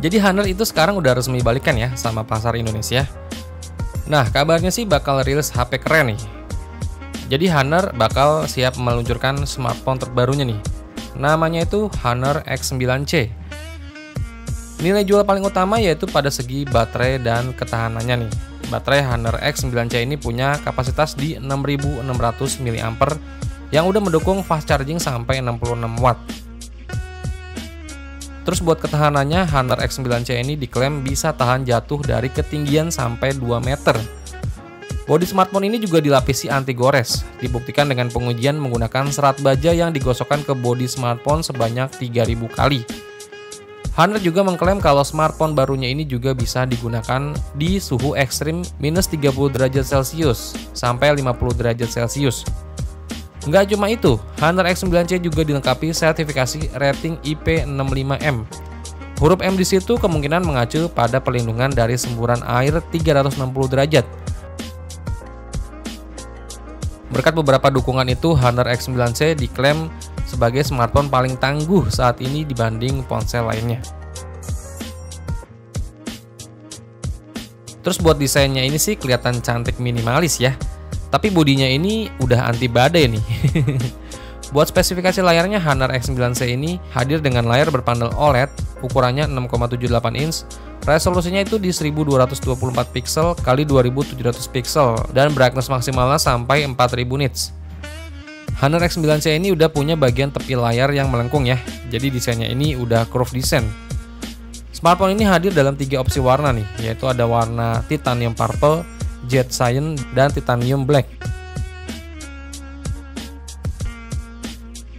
Jadi Honor itu sekarang udah resmi balikan ya sama pasar Indonesia. Nah, kabarnya sih bakal rilis HP keren nih. Jadi Honor bakal siap meluncurkan smartphone terbarunya nih. Namanya itu Honor X9C. Nilai jual paling utama yaitu pada segi baterai dan ketahanannya nih. Baterai Honor X9C ini punya kapasitas di 6600 mAh yang udah mendukung fast charging sampai 66 watt. Terus buat ketahanannya, Honor X9C ini diklaim bisa tahan jatuh dari ketinggian sampai 2 meter. Bodi smartphone ini juga dilapisi anti gores, dibuktikan dengan pengujian menggunakan serat baja yang digosokkan ke bodi smartphone sebanyak 3000 kali. Honor juga mengklaim kalau smartphone barunya ini juga bisa digunakan di suhu ekstrim minus 30 derajat Celcius sampai 50 derajat Celcius. Nggak cuma itu, Honor X9C juga dilengkapi sertifikasi rating IP65M. Huruf M di situ kemungkinan mengacu pada perlindungan dari semburan air 360 derajat. Berkat beberapa dukungan itu, Honor X9C diklaim sebagai smartphone paling tangguh saat ini dibanding ponsel lainnya. Terus buat desainnya ini sih kelihatan cantik minimalis ya. Tapi bodinya ini udah anti badai nih. Buat spesifikasi layarnya, Honor X9C ini hadir dengan layar berpanel OLED, ukurannya 6,78 inch, resolusinya itu di 1224 pixel x 2700 pixel, dan brightness maksimalnya sampai 4000 nits. Honor X9C ini udah punya bagian tepi layar yang melengkung ya, jadi desainnya ini udah curve design. Smartphone ini hadir dalam 3 opsi warna nih, yaitu ada warna titanium purple, jet cyan, dan titanium black.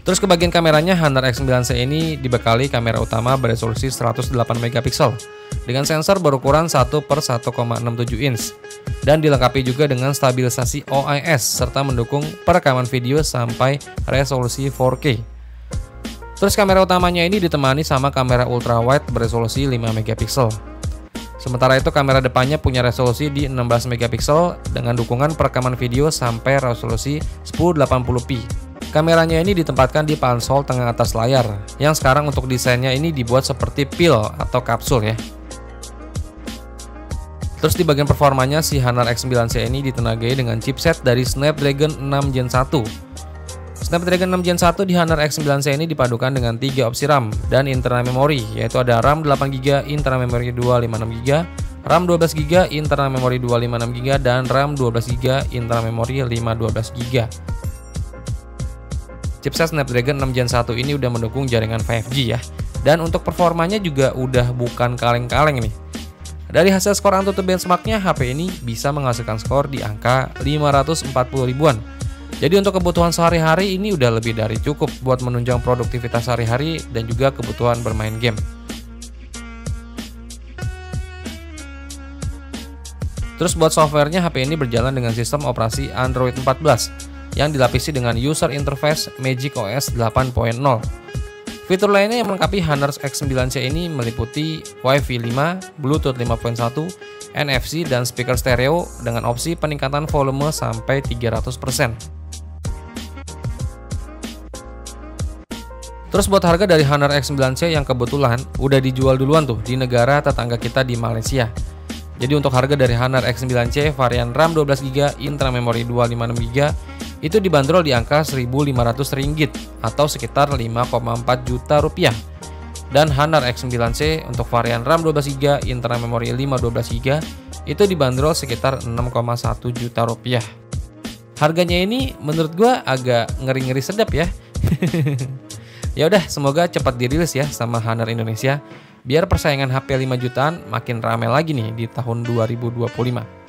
Terus ke bagian kameranya, Honor X9C ini dibekali kamera utama beresolusi 108 megapiksel dengan sensor berukuran 1/1,67 inch dan dilengkapi juga dengan stabilisasi OIS serta mendukung perekaman video sampai resolusi 4K. Terus kamera utamanya ini ditemani sama kamera ultrawide beresolusi 5 megapiksel. Sementara itu kamera depannya punya resolusi di 16 megapiksel dengan dukungan perekaman video sampai resolusi 1080p. Kameranya ini ditempatkan di konsol tengah atas layar, yang sekarang untuk desainnya ini dibuat seperti pil atau kapsul ya. Terus di bagian performanya, si Honor X9C ini ditenagai dengan chipset dari Snapdragon 6 Gen 1. Snapdragon 6 Gen 1 di Honor X9C ini dipadukan dengan 3 opsi RAM dan internal memori, yaitu ada RAM 8GB, internal memori 256GB, RAM 12GB, internal memori 256GB, dan RAM 12GB, internal memori 512GB. Chipset Snapdragon 6 Gen 1 ini udah mendukung jaringan 5G ya, dan untuk performanya juga udah bukan kaleng-kaleng nih. Dari hasil skor AnTuTu benchmarknya, HP ini bisa menghasilkan skor di angka 540 ribuan. Jadi untuk kebutuhan sehari-hari ini udah lebih dari cukup buat menunjang produktivitas sehari-hari dan juga kebutuhan bermain game. Terus buat softwarenya, HP ini berjalan dengan sistem operasi Android 14 yang dilapisi dengan user interface Magic OS 8.0. Fitur lainnya yang melengkapi Honor X9C ini meliputi Wi-Fi 5, Bluetooth 5.1, NFC, dan speaker stereo dengan opsi peningkatan volume sampai 300%. Terus buat harga dari Honor X9C yang kebetulan udah dijual duluan tuh di negara tetangga kita di Malaysia. Jadi untuk harga dari Honor X9C varian RAM 12GB, internal memori 256GB itu dibanderol di angka Rp1.500 atau sekitar 5,4 juta rupiah. Dan Honor X9C untuk varian RAM 12GB, internal memori 512GB itu dibanderol sekitar 6,1 juta rupiah. Harganya ini menurut gua agak ngeri-ngeri sedap ya. Ya udah, semoga cepat dirilis ya sama Honor Indonesia biar persaingan HP 5 jutaan makin ramai lagi nih di tahun 2025.